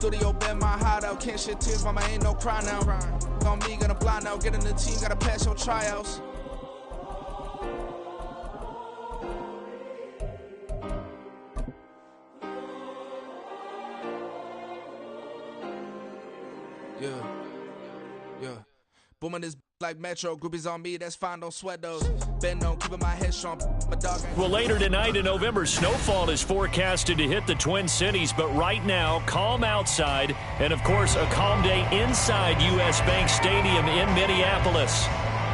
Studio been my hideout, can't shed tears, mama ain't no cry now. On me, gonna blind out, get in the team, gotta pass your tryouts. Yeah. Booming this like Metro, groupies on me, that's fine, don't sweat those. Bend on, keeping my head strong, my dog ain't. Well, later tonight in November, snowfall is forecasted to hit the Twin Cities, but right now, calm outside, and of course, a calm day inside U.S. Bank Stadium in Minneapolis.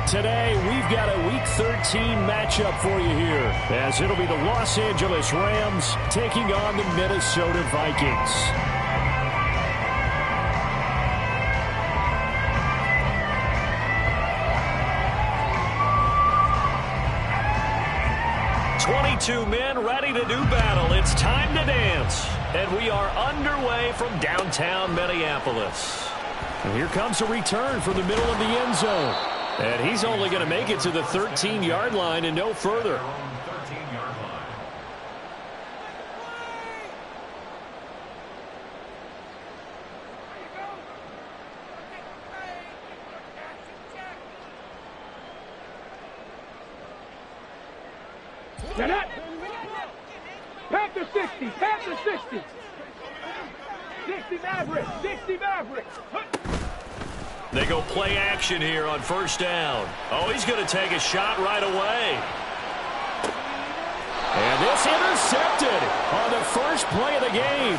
Today, we've got a Week 13 matchup for you here, as it'll be the Los Angeles Rams taking on the Minnesota Vikings. Two men ready to do battle. It's time to dance. And we are underway from downtown Minneapolis. And here comes a return from the middle of the end zone. And he's only going to make it to the 13-yard line and no further. Panther 60, Panther 60. 60 Mavericks, 60 Mavericks. They go play action here on first down. Oh, he's going to take a shot right away. And this intercepted on the first play of the game.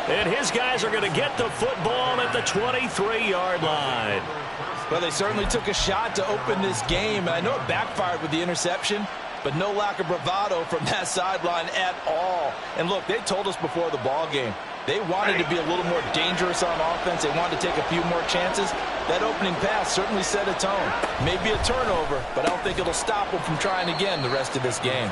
And his guys are going to get the football at the 23-yard line. Well, they certainly took a shot to open this game. And I know it backfired with the interception, but no lack of bravado from that sideline at all. And look, they told us before the ball game, they wanted to be a little more dangerous on offense. They wanted to take a few more chances. That opening pass certainly set a tone. Maybe a turnover, but I don't think it'll stop them from trying again the rest of this game.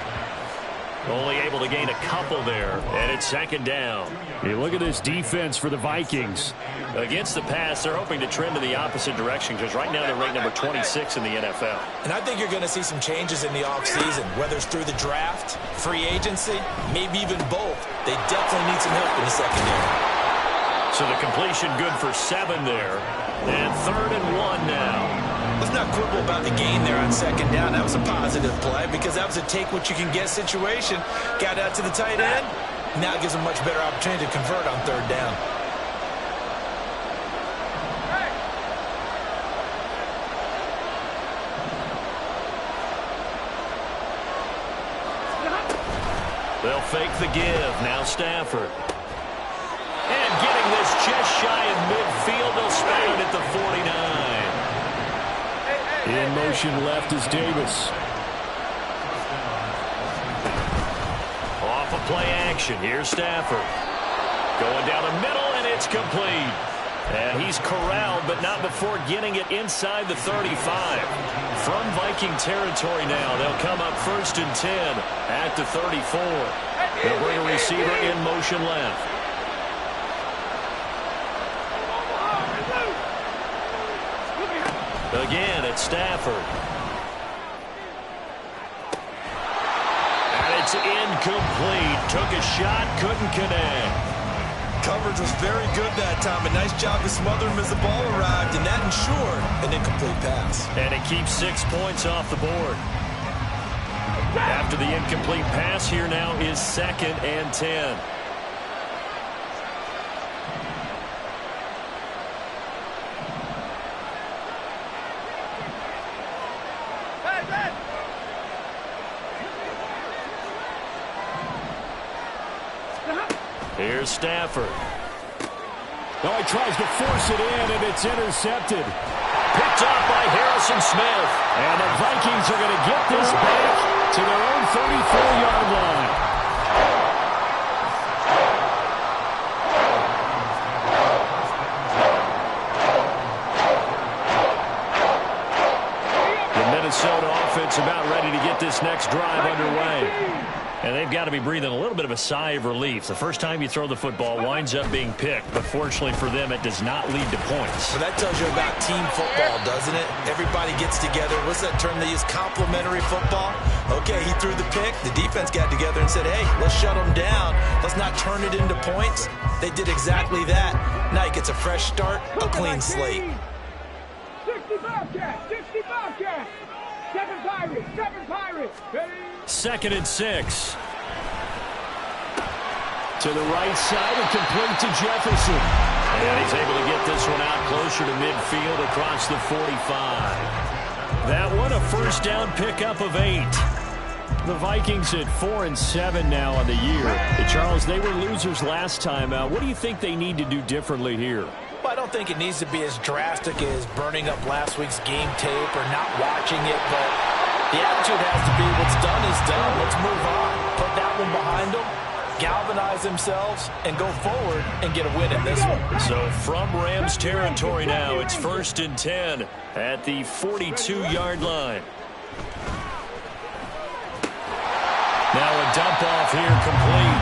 Only able to gain a couple there, and it's second down. Hey, look at this defense for the Vikings. Against the pass, they're hoping to trend in the opposite direction because right now they're ranked number 26 in the NFL. And I think you're going to see some changes in the offseason, whether it's through the draft, free agency, maybe even both. They definitely need some help in the secondary. So the completion good for 7 there. And 3rd and 1 now. Let's not quibble about the gain there on second down. That was a positive play because that was a take-what-you-can-get situation. Got out to the tight end. Now gives them a much better opportunity to convert on 3rd down. They'll fake the give. Now Stafford. And getting this just shy of midfield. They'll spare it at the 49. In motion left is Davis. Off of play action. Here's Stafford. Going down the middle, and it's complete. And he's corralled, but not before getting it inside the 35. From Viking territory now, they'll come up 1st and 10 at the 34. They'll bring a receiver in motion left. Again, it's Stafford. And it's incomplete. Took a shot, couldn't connect. Coverage was very good that time. A nice job to smother him as the ball arrived, and that ensured an incomplete pass. And it keeps 6 points off the board. After the incomplete pass, here now is 2nd and 10. Here's Stafford. Oh, he tries to force it in, and it's intercepted. Picked off by Harrison Smith. And the Vikings are going to get this back to their own 34-yard line. The Minnesota offense about ready to get this next drive underway. And they've got to be breathing a little bit of a sigh of relief. The first time you throw the football winds up being picked, but fortunately for them, it does not lead to points. Well, that tells you about team football, doesn't it? Everybody gets together. What's that term they use? Complementary football? Okay, he threw the pick. The defense got together and said, hey, let's shut them down. Let's not turn it into points. They did exactly that. Now he gets a fresh start, a clean slate. 60 Bobcats, 60 Bobcats. 7 Pirates, 7 Pirates. Second and 6. To the right side and complete to Jefferson. And he's able to get this one out closer to midfield across the 45. That one a first down pickup of 8. The Vikings at 4-7 now on the year. Hey, Charles, they were losers last time out. What do you think they need to do differently here? Well, I don't think it needs to be as drastic as burning up last week's game tape or not watching it, but the attitude has to be what's done is done. Let's move on. Put that one behind them, galvanize themselves, and go forward and get a win in this one. So from Rams territory now, it's 1st and 10 at the 42-yard line. Now a dump off here complete.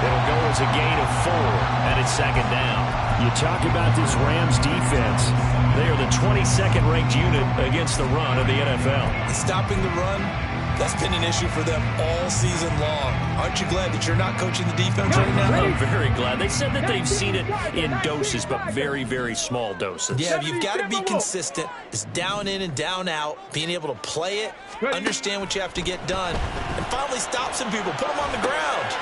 It'll go as a gain of 4, and it's 2nd down. You talk about this Rams defense. They are the 22nd ranked unit against the run of the NFL. And stopping the run, that's been an issue for them all season long. Aren't you glad that you're not coaching the defense right now? I'm very glad. They said that they've seen it in doses, but very, very small doses. Yeah, you've got to be consistent. It's down in and down out, being able to play it, understand what you have to get done, and finally stop some people, put them on the ground.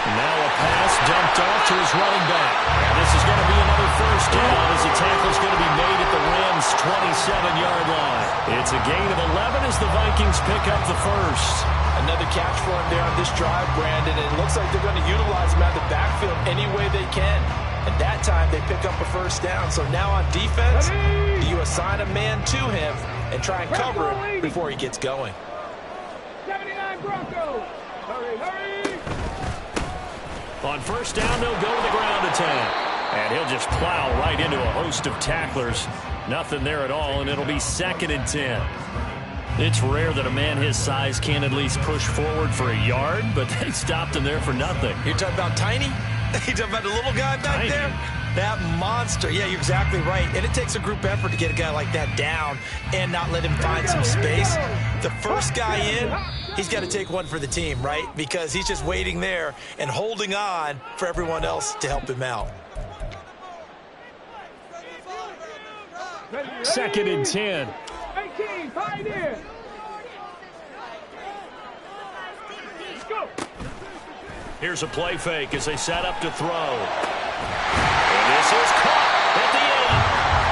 Now a pass dumped off to his running back. And this is going to be another first down as the tackle is going to be made at the Rams' 27-yard line. It's a gain of 11 as the Vikings pick up the first. Another catch for him there on this drive, Brandon, and it looks like they're going to utilize him out of the backfield any way they can. And that time they pick up a first down. So now on defense, do you assign a man to him and try and cover him before he gets going? 79 Broncos. Hurry, hurry. On first down, they'll go to the ground attack. And he'll just plow right into a host of tacklers. Nothing there at all, and it'll be 2nd and 10. It's rare that a man his size can at least push forward for a yard, but they stopped him there for nothing. You're talking about Tiny? You're talking about the little guy back there? That monster. Yeah, you're exactly right. And it takes a group effort to get a guy like that down and not let him find some space. The first guy in, he's got to take one for the team, right? Because he's just waiting there and holding on for everyone else to help him out. 2nd and 10. 18, Pioneer. Go. Here's a play fake as they set up to throw. And this is caught at the 8.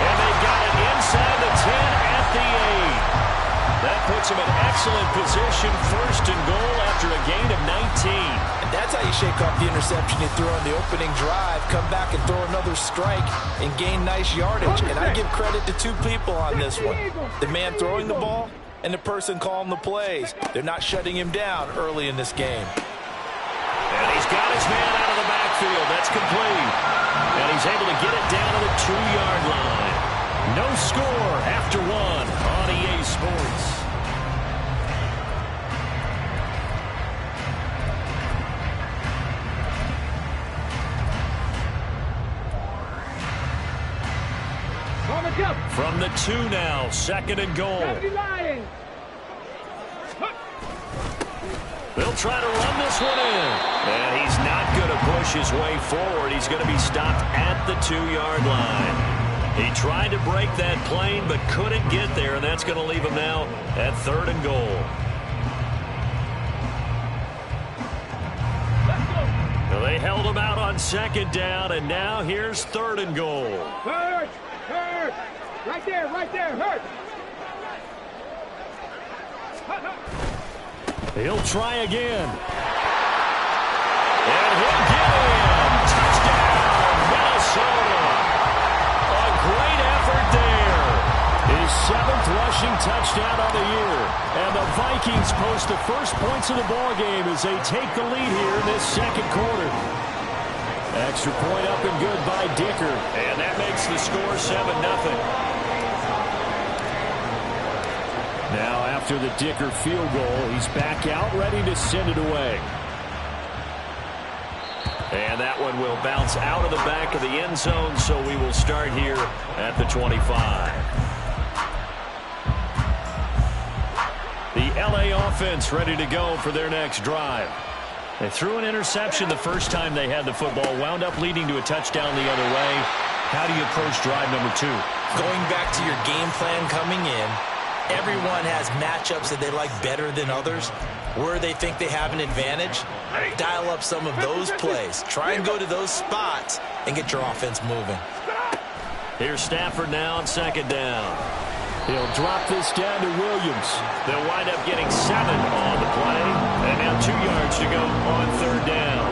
And they've got it inside the 10 at the 8. That puts them in excellent position, 1st and goal after a gain of 19. And that's how you shake off the interception you threw on the opening drive, come back and throw another strike and gain nice yardage. And I give credit to 2 people on this one. The man throwing the ball and the person calling the plays. They're not shutting him down early in this game. And he's got his man out of the backfield. That's complete. And he's able to get it down to the 2-yard line. No score after 1 on EA Sports. From the 2 now, 2nd and goal. They'll try to run this one in. And he's not going to push his way forward. He's going to be stopped at the 2-yard line. He tried to break that plane but couldn't get there, and that's going to leave him now at 3rd and goal. Well, they held him out on 2nd down, and now here's 3rd and goal. Hurt, hurt. Right there, hurt. He'll try again. And he'll get in. Touchdown, Minnesota. A great effort there. His 7th rushing touchdown of the year. And the Vikings post the first points of the ballgame as they take the lead here in this 2nd quarter. Extra point up and good by Dicker. And that makes the score 7-0. Now, after the Dicker field goal, he's back out ready to send it away. And that one will bounce out of the back of the end zone, so we will start here at the 25. The LA offense ready to go for their next drive. They threw an interception the first time they had the football, wound up leading to a touchdown the other way. How do you approach drive number 2? Going back to your game plan coming in, everyone has matchups that they like better than others. Where they think they have an advantage, dial up some of those plays. Try and go to those spots and get your offense moving. Here's Stafford now on second down. He'll drop this down to Williams. They'll wind up getting 7 on the play. And now 2 yards to go on third down.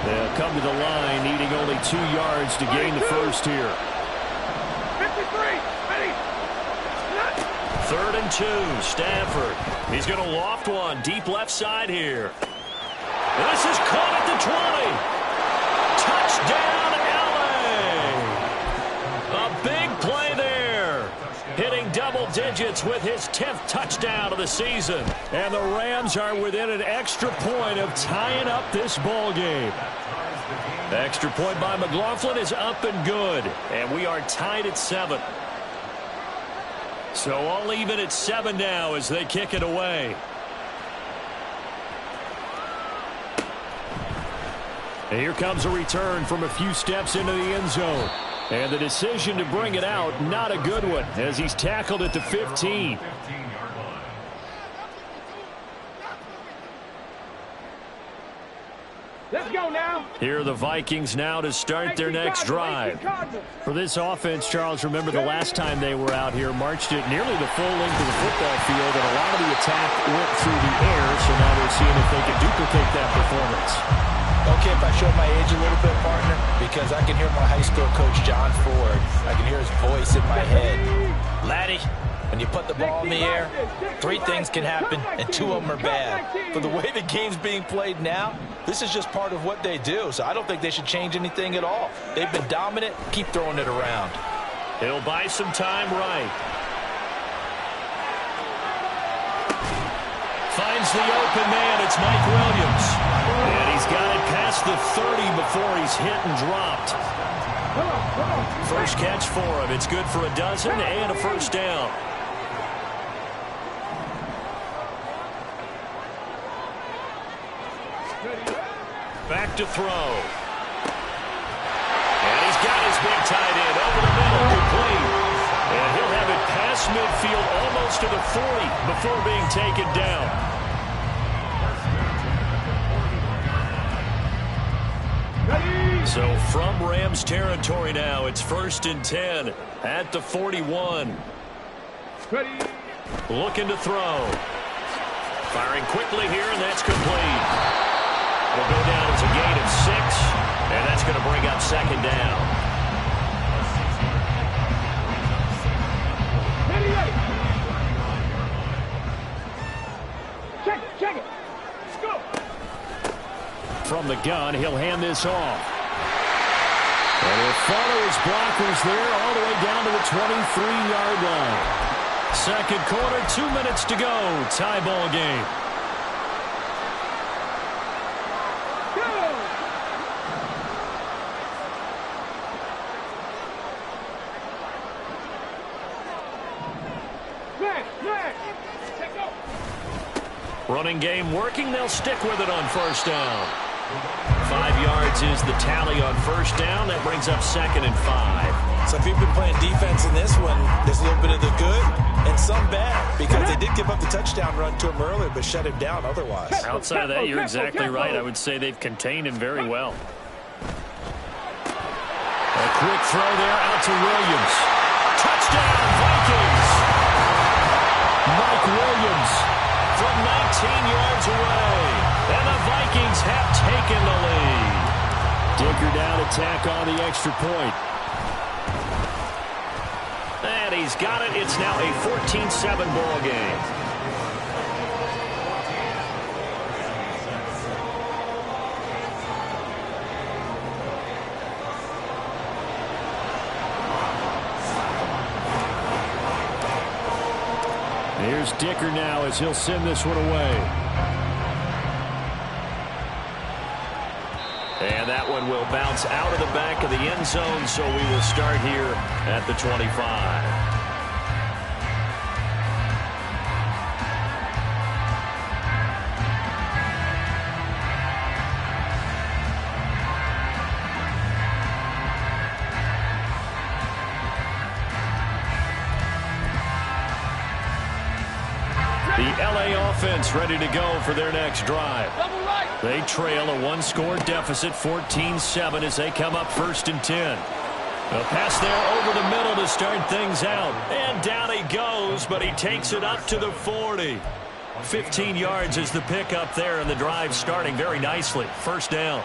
They'll come to the line needing only 2 yards to gain the first here. 53, ready. 3rd and 2, Stafford. He's going to loft one deep left side here. This is caught at the 20. Touchdown, LA. A big play there. Hitting double digits with his 10th touchdown of the season. And the Rams are within an extra point of tying up this ball game. Extra point by McLaughlin is up and good. And we are tied at 7. So all even at 7 now as they kick it away. And here comes a return from a few steps into the end zone. And the decision to bring it out, not a good one, as he's tackled at the 15. Let's go now. Here are the Vikings now to start their next drive. For this offense, Charles, remember the last time they were out here, marched it nearly the full length of the football field, and a lot of the attack went through the air, so now they're seeing if they can duplicate that performance. Okay, if I show my age a little bit, partner, because I can hear my high school coach, John Ford. I can hear his voice in my head. Laddie, when you put the ball in the air, 3 things can happen, and 2 of them are bad. For the way the game's being played now, this is just part of what they do, so I don't think they should change anything at all. They've been dominant. Keep throwing it around. He'll buy some time right. Finds the open man. It's Mike Williams. And he's got it past the 30 before he's hit and dropped. First catch for him. It's good for a dozen and a first down. Back to throw. And he's got his big tight end over the middle, complete. And he'll have it past midfield almost to the 40 before being taken down. So from Rams territory now, it's 1st and 10 at the 41. Looking to throw. Firing quickly here, and that's complete. Will go down as a gain of 6, and that's going to bring up 2nd down. Check it. Let's go. From the gun, he'll hand this off. And he'll follow his blockers there all the way down to the 23-yard line. Second quarter, 2 minutes to go. Tie ball game. Running game working. They'll stick with it on 1st down. 5 yards is the tally on 1st down. That brings up 2nd and 5. So if you've been playing defense in this one, there's a little bit of the good and some bad, because they did give up the touchdown run to him earlier, but shut him down otherwise. Outside of that, you're exactly right. I would say they've contained him very well. A quick throw there out to Williams. Touchdown, Vikings! Mike Williams from 19 yards away. And the Vikings have taken the lead. Dicker down to tack on the extra point. And he's got it. It's now a 14-7 ball game. Here's Dicker now as he'll send this one away. bounce out of the back of the end zone, so we will start here at the 25. The LA offense ready to go for their next drive. They trail a one-score deficit, 14-7, as they come up 1st and 10. A pass there over the middle to start things out. And down he goes, but he takes it up to the 40. 15 yards is the pickup there, and the drive starting very nicely. 1st down.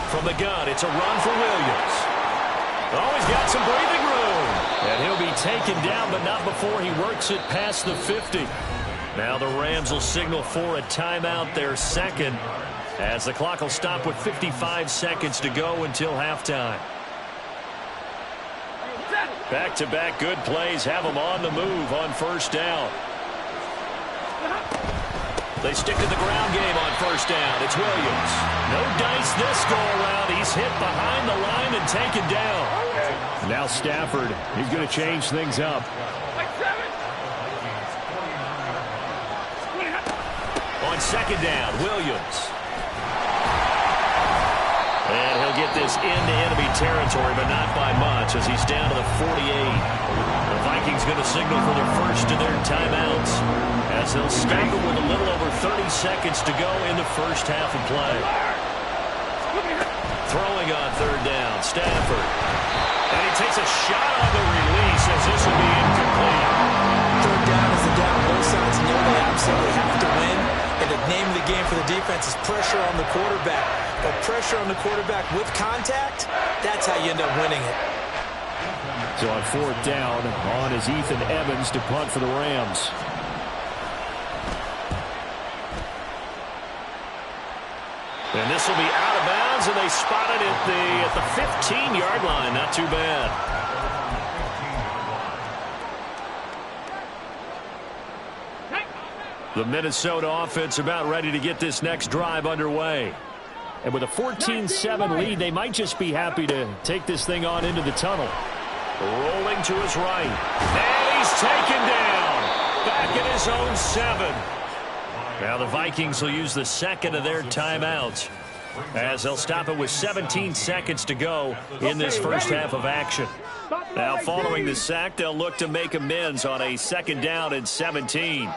From the gun, it's a run for Williams. Oh, he's got some breathing room. And he'll be taken down, but not before he works it past the 50. Now the Rams will signal for a timeout, their second, as the clock will stop with 55 seconds to go until halftime. Back-to-back good plays have them on the move on 1st down. They stick to the ground game on 1st down. It's Williams. No dice this go-around. He's hit behind the line and taken down. Now Stafford, he's going to change things up. On 2nd down, Williams. And he'll get this into enemy territory, but not by much, as he's down to the 48. The Vikings going to signal for their first of their timeouts, as they'll stop it with a little over 30 seconds to go in the first half of play. Throwing on 3rd down, Stafford. And he takes a shot on the release, as this will be incomplete. 3rd down is the down. Both sides know they absolutely have to win. And the name of the game for the defense is pressure on the quarterback. But pressure on the quarterback with contact, that's how you end up winning it. So on 4th down, on is Ethan Evans to punt for the Rams. And this will be out of bounds, and they spot it at the 15-yard line. Not too bad. The Minnesota offense about ready to get this next drive underway. And with a 14-7 lead, they might just be happy to take this thing on into the tunnel. Rolling to his right. And he's taken down. Back at his own 7. Now the Vikings will use the second of their timeouts, as they'll stop it with 17 seconds to go in this first half of action. Now following the sack, they'll look to make amends on a 2nd down and 17.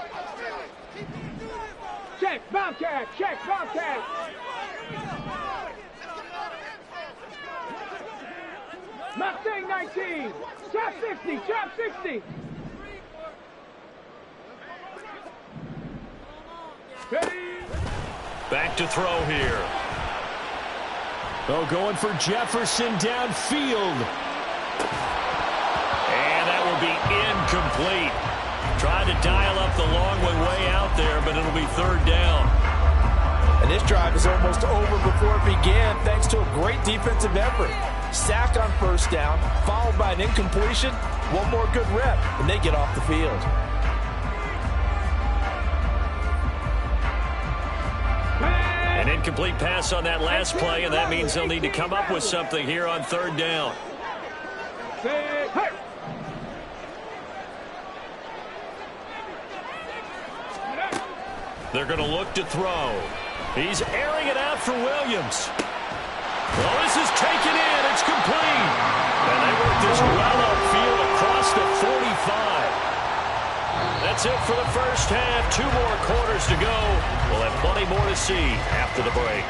Check, Bobcat, check, Bobcat. Mustang 19, chop 60, chop 60. Back to throw here. Oh, going for Jefferson downfield. And that will be incomplete. Tried to dial up the long way out there, but it'll be 3rd down. And this drive is almost over before it began, thanks to a great defensive effort. Sack on 1st down, followed by an incompletion. One more good rep, and they get off the field. An incomplete pass on that last play, and that means they'll need to come up with something here on 3rd down. They're going to look to throw. He's airing it out for Williams. Well, this is taken in. It's complete. And they work this well upfield across the 45. That's it for the first half. 2 more quarters to go. We'll have plenty more to see after the break.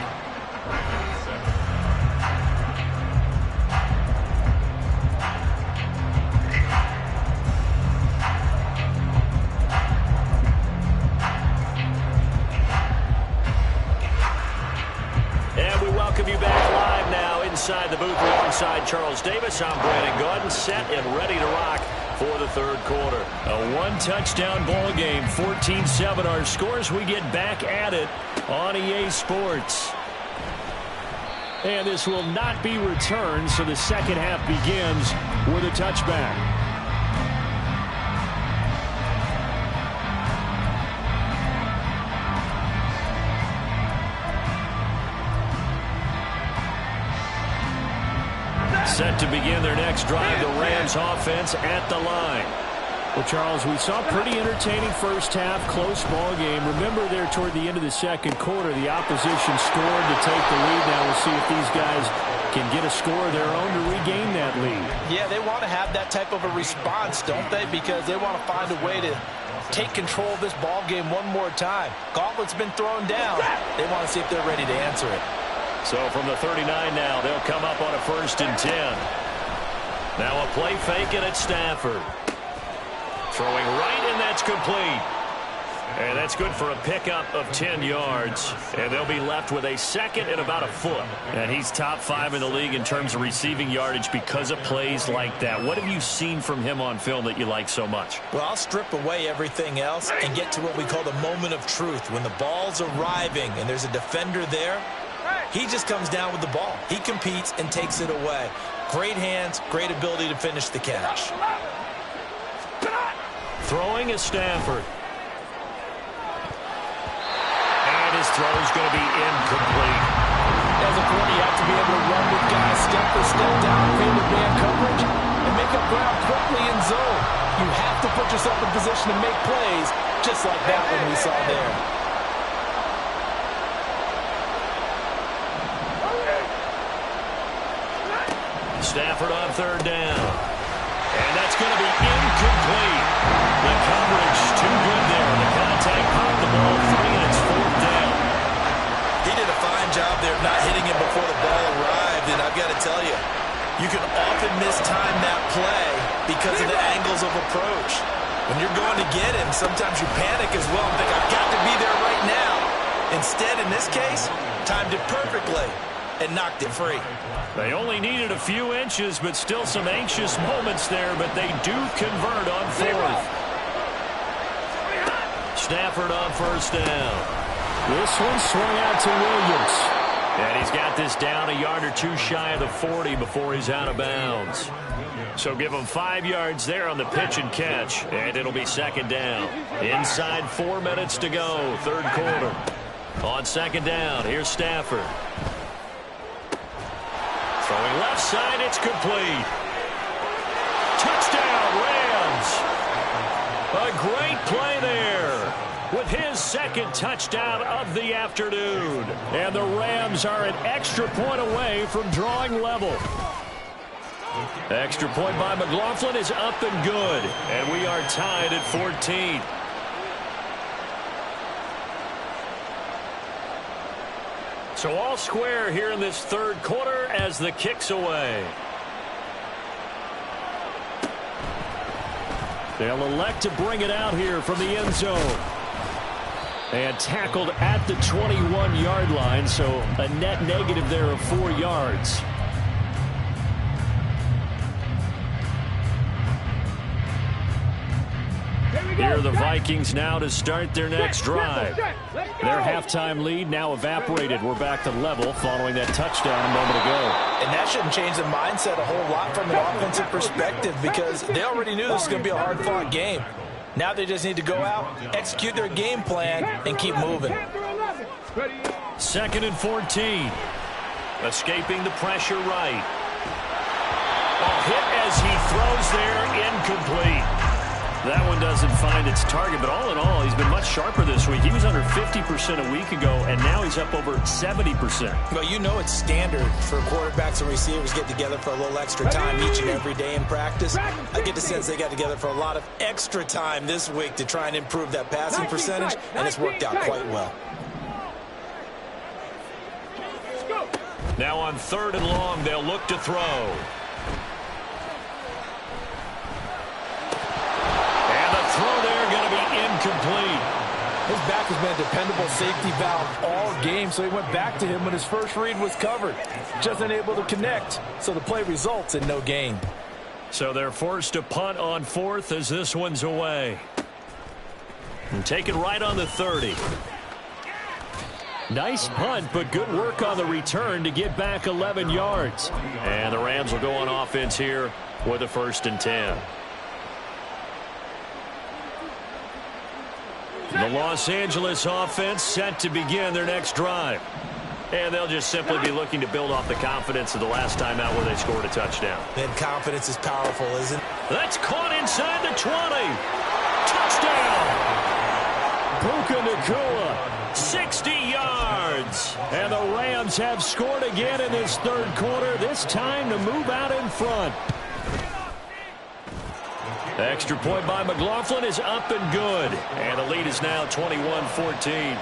And we welcome you back live now inside the booth alongside Charles Davis. I'm Brandon Gordon, set and ready to rock for the 3rd quarter. A 1-touchdown ball game, 14-7 our scores. We get back at it on EA Sports. And this will not be returned, so the second half begins with a touchback. Set to begin their next drive, the Rams offense at the line. Well, Charles, we saw pretty entertaining first half, close ball game. Remember there toward the end of the second quarter, the opposition scored to take the lead. Now we'll see if these guys can get a score of their own to regain that lead. Yeah, they want to have that type of a response, don't they? Because they want to find a way to take control of this ball game one more time. Gauntlet's been thrown down. They want to see if they're ready to answer it. So from the 39 now, they'll come up on a 1st and 10. Now a play fake it at Stafford. Throwing right, and that's complete. And that's good for a pickup of 10 yards. And they'll be left with a second and about a foot. And he's top 5 in the league in terms of receiving yardage because of plays like that. What have you seen from him on film that you like so much? Well, I'll strip away everything else and get to what we call the moment of truth. When the ball's arriving and there's a defender there, he just comes down with the ball. He competes and takes it away. Great hands, great ability to finish the catch. Throwing is Stafford. And his throw is going to be incomplete. As a corner, you have to be able to run with guys step for step down, faded man coverage, and make up ground quickly in zone. You have to put yourself in position to make plays, just like that one we saw there. Stafford on 3rd down. And that's going to be incomplete. The coverage too good there. The contact popped the ball free, and it's 4th down. He did a fine job there of not hitting him before the ball arrived, and I've got to tell you, you can often mistime that play because of the angles of approach. When you're going to get him, sometimes you panic as well and think, I've got to be there right now. Instead, in this case, timed it perfectly and knocked it free. They only needed a few inches, but still some anxious moments there, but they do convert on 4th. Stafford on 1st down. This one swung out to Williams. And he's got this down a yard or two shy of the 40 before he's out of bounds. So give him 5 yards there on the pitch and catch, and it'll be 2nd down. Inside 4 minutes to go, 3rd quarter. On 2nd down, here's Stafford. Throwing left side, it's complete. Touchdown, Rams. A great play there with his 2nd touchdown of the afternoon. And the Rams are an extra point away from drawing level. Extra point by McLaughlin is up and good. And we are tied at 14. So all square here in this 3rd quarter as the kick's away. They'll elect to bring it out here from the end zone. And tackled at the 21-yard line, so a net negative there of 4 yards. Here are the Vikings now to start their next drive. Their halftime lead now evaporated. We're back to level following that touchdown a moment ago. And that shouldn't change the mindset a whole lot from an offensive perspective because they already knew this was going to be a hard-fought game. Now they just need to go out, execute their game plan, and keep moving. 2nd and 14. Escaping the pressure right. A hit as he throws there, incomplete. That one doesn't find its target, but all in all, he's been much sharper this week. He was under 50% a week ago, and now he's up over 70%. Well, you know it's standard for quarterbacks and receivers get together for a little extra time each and every day in practice. I get the sense they got together for a lot of extra time this week to try and improve that passing percentage, and it's worked out quite well. Now on 3rd and long, they'll look to throw. Throw there going to be incomplete. His back has been a dependable safety valve all game, so he went back to him when his first read was covered. Just unable to connect, so the play results in no gain. So they're forced to punt on 4th as this one's away. And take it right on the 30. Nice punt, but good work on the return to get back 11 yards. And the Rams will go on offense here with a 1st and 10. The Los Angeles offense set to begin their next drive. And they'll just simply be looking to build off the confidence of the last time out where they scored a touchdown. And confidence is powerful, isn't it? That's caught inside the 20. Touchdown! Puka Nacua, 60 yards. And the Rams have scored again in this third quarter, this time to move out in front. The extra point by McLaughlin is up and good. And the lead is now 21-14.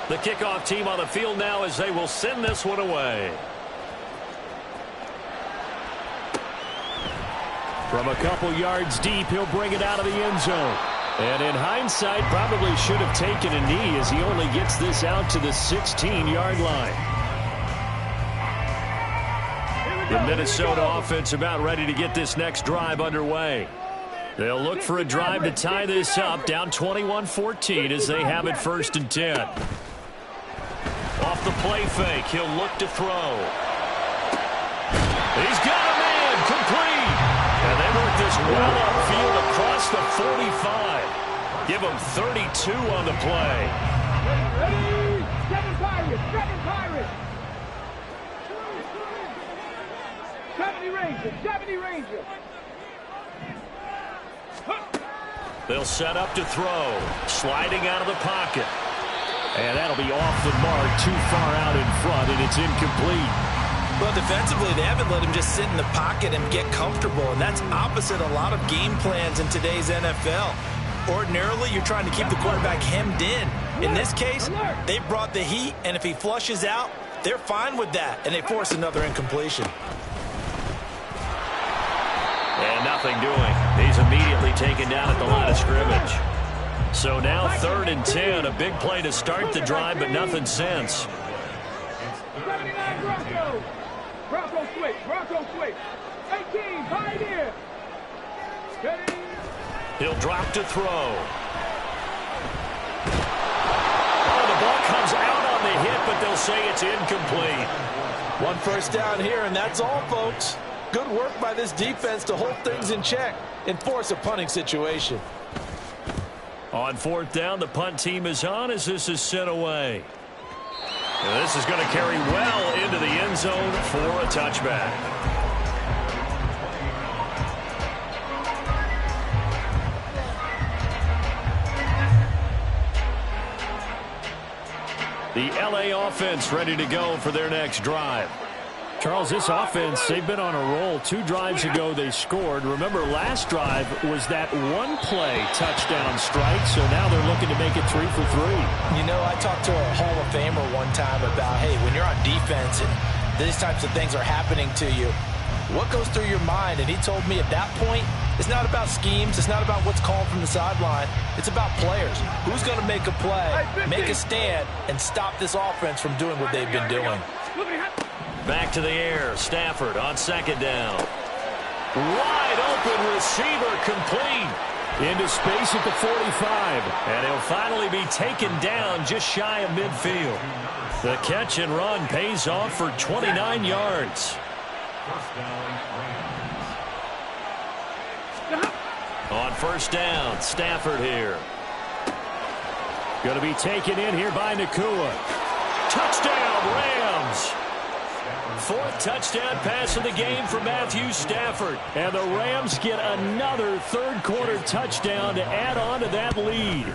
The kickoff team on the field now as they will send this one away. From a couple yards deep, he'll bring it out of the end zone. And in hindsight, probably should have taken a knee as he only gets this out to the 16-yard line. The Minnesota offense about ready to get this next drive underway. They'll look for a drive to tie this up, down 21-14 as they have it 1st and 10. Off the play fake, he'll look to throw. He's got a man, complete. And they work this well upfield across the 45. Give him 32 on the play. Ready? Seven Pirates. 70 Rangers. They'll set up to throw. Sliding out of the pocket. And that'll be off the mark, too far out in front, and it's incomplete. Well, defensively, they haven't let him just sit in the pocket and get comfortable, and that's opposite a lot of game plans in today's NFL. Ordinarily, you're trying to keep the quarterback hemmed in. In this case, they brought the heat, and if he flushes out, they're fine with that, and they force another incompletion. And nothing doing. He's immediately taken down at the line of scrimmage. So now 3rd and 10, a big play to start the drive, but nothing since. 79 Bronco switch. 18, Pioneer. Ready? He'll drop to throw. Oh, the ball comes out on the hit, but they'll say it's incomplete. 1 first down here, and that's all, folks. Good work by this defense to hold things in check and force a punting situation. On 4th down, the punt team is on as this is sent away. And this is going to carry well into the end zone for a touchback. The LA offense ready to go for their next drive. Charles, this offense, they've been on a roll. 2 drives ago, they scored. Remember, last drive was that one-play touchdown strike, so now they're looking to make it 3 for 3. You know, I talked to a Hall of Famer one time about, hey, when you're on defense and these types of things are happening to you, what goes through your mind? And he told me at that point, it's not about schemes. It's not about what's called from the sideline. It's about players. Who's going to make a play, make a stand, and stop this offense from doing what they've been doing? Back to the air. Stafford on 2nd down. Wide open receiver, complete. Into space at the 45. And he'll finally be taken down just shy of midfield. The catch and run pays off for 29 yards. On 1st down, Stafford here. Going to be taken in here by Nacua. Touchdown, Rams. 4th touchdown pass of the game for Matthew Stafford. And the Rams get another 3rd quarter touchdown to add on to that lead.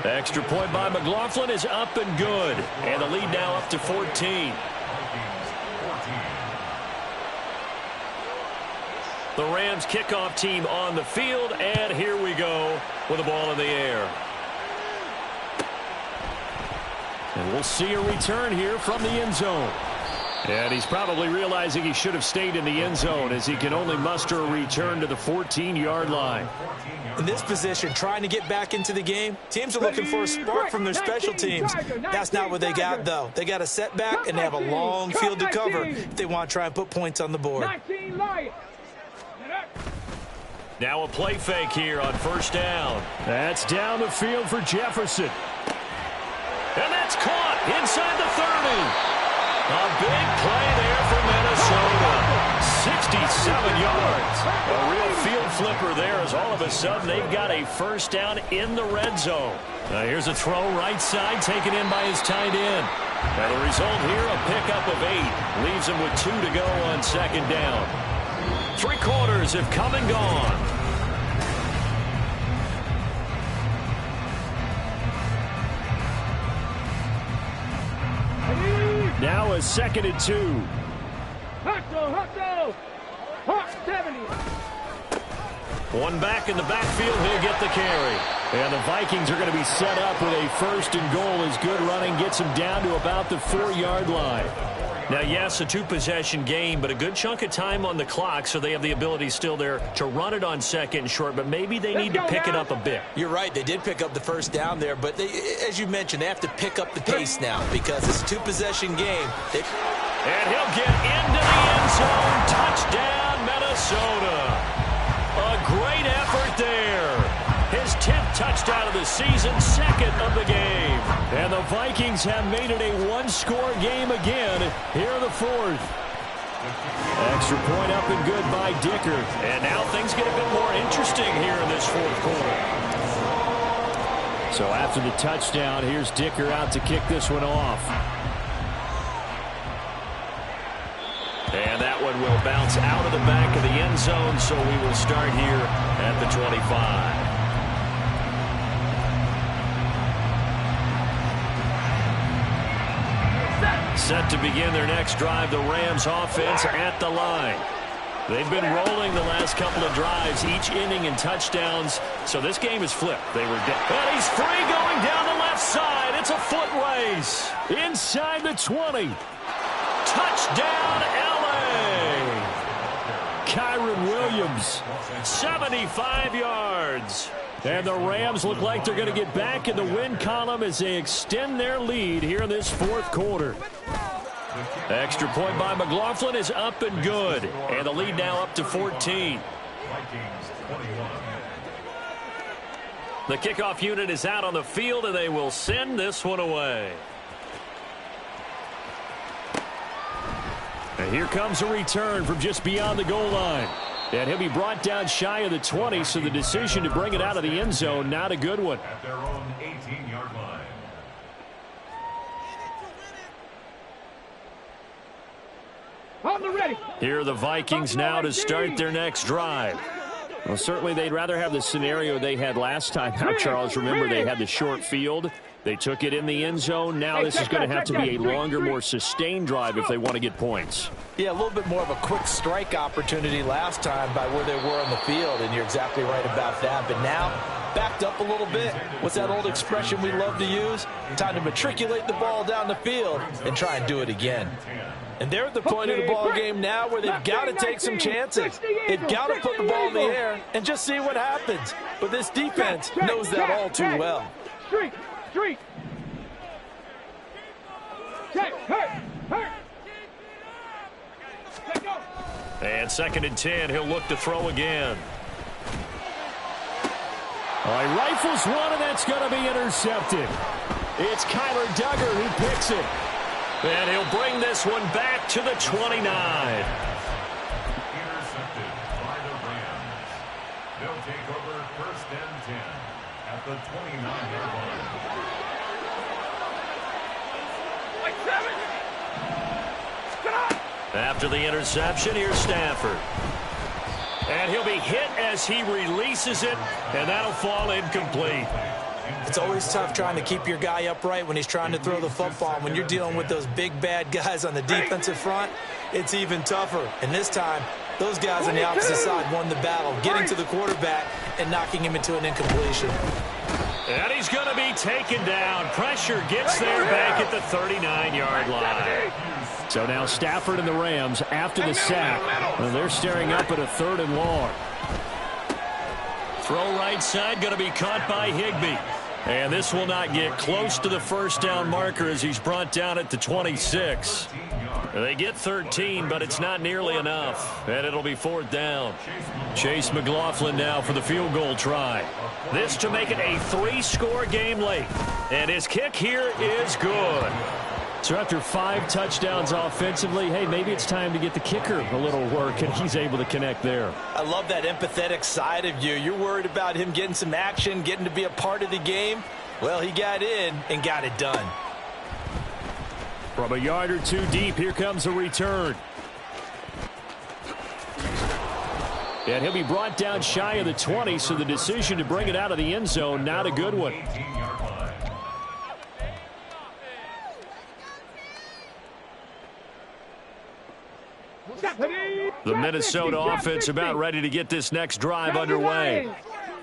The extra point by McLaughlin is up and good. And the lead now up to 14. The Rams kickoff team on the field, and here we go with the ball in the air. And we'll see a return here from the end zone. And he's probably realizing he should have stayed in the end zone as he can only muster a return to the 14-yard line. In this position, trying to get back into the game, teams are looking for a spark from their special teams. That's not what they got, though. They got a setback, and they have a long field to cover if they want to try and put points on the board. Now a play fake here on 1st down. That's down the field for Jefferson. And that's caught inside the 30. A big play there for Minnesota. 67 yards. A real field flipper there as all of a sudden they've got a first down in the red zone. Here's a throw right side taken in by his tight end. And the result here, a pickup of 8. Leaves him with 2 to go on second down. 3 quarters have come and gone. Now a 2nd and 2. Hot 70. One back in the backfield, he'll get the carry. And the Vikings are going to be set up with a 1st and goal as good running gets them down to about the 4-yard line. Now, yes, a 2-possession game, but a good chunk of time on the clock, so they have the ability still there to run it on 2nd and short, but maybe they need to pick it up a bit. You're right. They did pick up the first down there, but as you mentioned, they have to pick up the pace now because it's a 2-possession game. And he'll get into the end zone. Touchdown, Minnesota. A great effort there. His 10th touchdown of the season, 2nd of the game. And the Vikings have made it a 1-score game again. Here are the 4th. Extra point up and good by Dicker. And now things get a bit more interesting here in this 4th quarter. So after the touchdown, here's Dicker out to kick this one off. And that one will bounce out of the back of the end zone, so we will start here at the 25. Set to begin their next drive, the Rams offense at the line. They've been rolling the last couple of drives, each inning in touchdowns, so this game is flipped. They were dead. And he's free going down the left side. It's a foot race. Inside the 20. Touchdown, L.A. Kyron Williams. 75 yards. And the Rams look like they're going to get back in the win column as they extend their lead here in this 4th quarter. Extra point by McLaughlin is up and good. And the lead now up to 14. The kickoff unit is out on the field, and they will send this one away. And here comes a return from just beyond the goal line. And he'll be brought down shy of the 20, so the decision to bring it out of the end zone, not a good one. At their own 18-yard line. On the ready. Here are the Vikings now to start their next drive. Well, certainly they'd rather have the scenario they had last time out, Charles. Remember, they had the short field. They took it in the end zone. Now this is going to have to be a longer, more sustained drive if they want to get points. Yeah, a little bit more of a quick strike opportunity last time by where they were on the field, and you're exactly right about that. But now, backed up a little bit. What's that old expression we love to use? Time to matriculate the ball down the field and try and do it again. And they're at the point of the ball game now where they've got to take some chances. They've got to put the ball in the air and just see what happens. But this defense knows that all too well. Street. Check. Hurt. Let go. And 2nd and 10, he'll look to throw again. He rifles one, and that's going to be intercepted. It's Kyler Duggar who picks it. And he'll bring this one back to the 29. Intercepted by the Rams. They'll take over 1st and 10 at the 29-yard line. After the interception, here's Stafford. And he'll be hit as he releases it, and that'll fall incomplete. It's always tough trying to keep your guy upright when he's trying to throw the football. When you're dealing with those big, bad guys on the defensive front, it's even tougher. And this time, those guys on the opposite side won the battle, getting to the quarterback and knocking him into an incompletion. And he's going to be taken down. Pressure gets there back at the 39-yard line. So now Stafford and the Rams, after the sack, they're staring up at a 3rd and long. Throw right side, going to be caught by Higbee. And this will not get close to the first down marker as he's brought down at the 26. They get 13, but it's not nearly enough. And it'll be 4th down. Chase McLaughlin now for the field goal try. This to make it a 3-score game late. And his kick here is good. So after 5 touchdowns offensively, hey, maybe it's time to get the kicker a little work, and he's able to connect there. I love that empathetic side of you. You're worried about him getting some action, getting to be a part of the game. Well, he got in and got it done. From a yard or two deep, here comes a return. And he'll be brought down shy of the 20, so the decision to bring it out of the end zone, not a good one. The Minnesota offense about ready to get this next drive underway.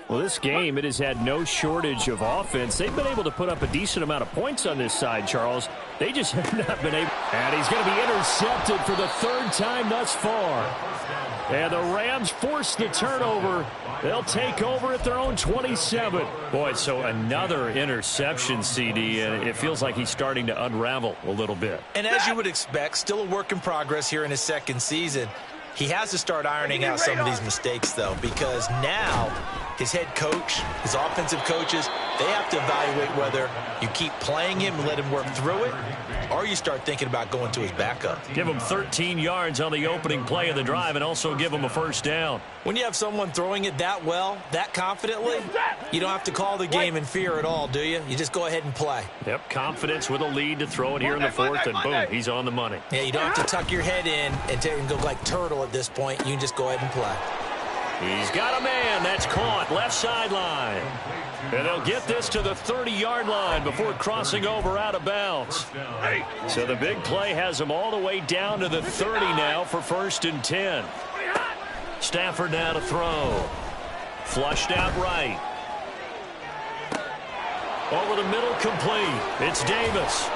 Well, this game, it has had no shortage of offense. They've been able to put up a decent amount of points on this side, Charles. They just have not been able. And he's going to be intercepted for the 3rd time thus far. And the Rams force the turnover. They'll take over at their own 27. Boy, so another interception, CD, and it feels like he's starting to unravel a little bit. And as you would expect, still a work in progress here in his 2nd season. He has to start ironing out some of these mistakes, though, because now his head coach, his offensive coaches, they have to evaluate whether you keep playing him and let him work through it, or you start thinking about going to his backup. Give him 13 yards on the opening play of the drive and also give him a 1st down. When you have someone throwing it that well, that confidently, you don't have to call the game in fear at all, do you? You just go ahead and play. Yep, confidence with a lead to throw it here in the 4th, and boom, he's on the money. Yeah, you don't have to tuck your head in and go like turtle at this point. You can just go ahead and play. He's got a man. That's caught. Left sideline. And they'll get this to the 30-yard line before crossing over out of bounds. So the big play has them all the way down to the 30 now for 1st and 10. Stafford now to throw. Flushed out right. Over the middle, complete. It's Davis.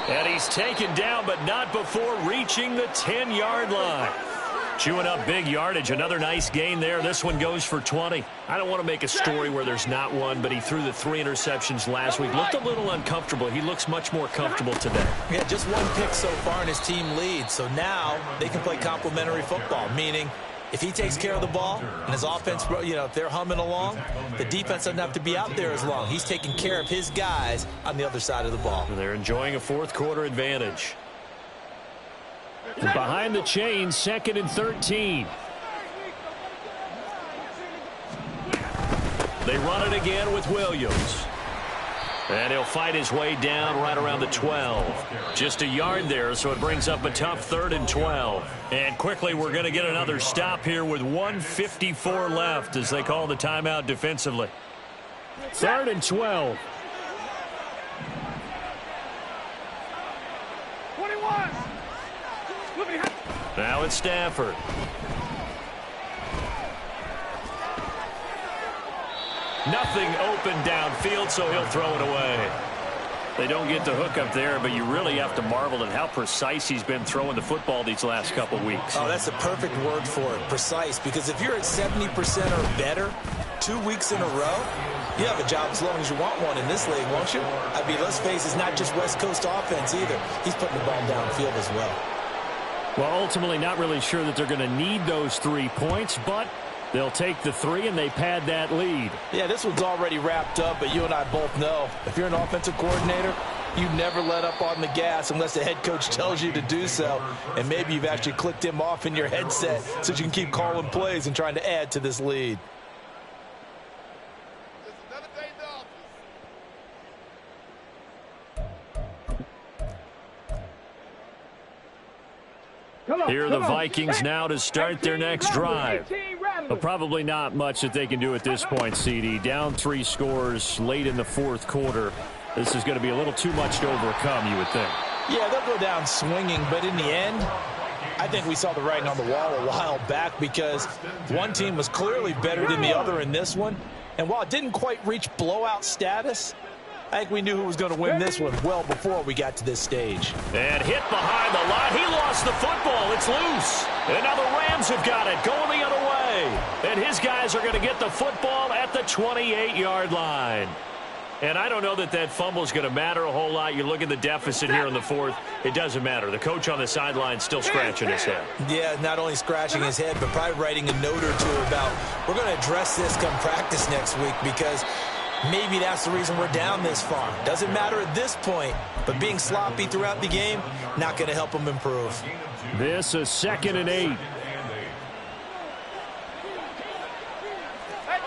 And he's taken down, but not before reaching the 10-yard line. Chewing up big yardage. Another nice gain there. This one goes for 20. I don't want to make a story where there's not one, but he threw the 3 interceptions last week. Looked a little uncomfortable. He looks much more comfortable today. Yeah, just 1 pick so far and his team leads. So now they can play complementary football, meaning if he takes care of the ball and his offense, if they're humming along, the defense doesn't have to be out there as long. He's taking care of his guys on the other side of the ball. And they're enjoying a 4th quarter advantage. Behind the chains, 2nd and 13. They run it again with Williams. And he'll fight his way down right around the 12. Just a yard there, so it brings up a tough 3rd and 12. And quickly, we're going to get another stop here with 1:54 left as they call the timeout defensively. 3rd and 12. 21. Now it's Stafford. Nothing open downfield, so he'll throw it away. They don't get the hook up there, but you really have to marvel at how precise he's been throwing the football these last couple weeks. Oh, that's the perfect word for it, precise, because if you're at 70% or better 2 weeks in a row, you have a job as long as you want one in this league, won't you? I mean, let's face it, it's not just West Coast offense either. He's putting the ball downfield as well. Well, ultimately not really sure that they're going to need those 3 points, but they'll take the 3 and they pad that lead. Yeah, this one's already wrapped up, but you and I both know if you're an offensive coordinator, you never let up on the gas unless the head coach tells you to do so. And maybe you've actually clicked him off in your headset so you can keep calling plays and trying to add to this lead. Here are the Vikings now to start their next drive. But probably not much that they can do at this point, CD. Down 3 scores late in the 4th quarter. This is going to be a little too much to overcome, you would think. Yeah, they'll go down swinging, but in the end, I think we saw the writing on the wall a while back because one team was clearly better than the other in this one. And while it didn't quite reach blowout status, I think we knew who was going to win this one well before we got to this stage. And hit behind the line. He lost the football. It's loose. And now the Rams have got it going the other way. And his guys are going to get the football at the 28-yard line. And I don't know that that fumble is going to matter a whole lot. You look at the deficit here in the 4th. It doesn't matter. The coach on the sideline still scratching his head. Yeah, not only scratching his head, but probably writing a note or two about we're going to address this come practice next week because Maybe that's the reason we're down this far. Doesn't matter at this point, but being sloppy throughout the game, not going to help them improve. This is 2nd and 8.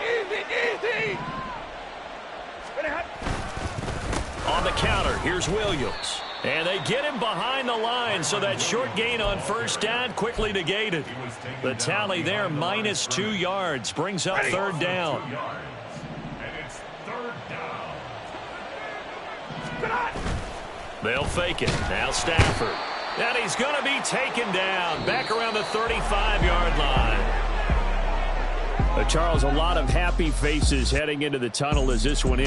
Easy. On the counter, here's Williams. And they get him behind the line, so that short gain on first down quickly negated. The tally there, -2 yards, brings up 3rd down. And it's 3rd down. They'll fake it. Now Stafford. And he's going to be taken down back around the 35-yard line. Charles, a lot of happy faces heading into the tunnel as this one is.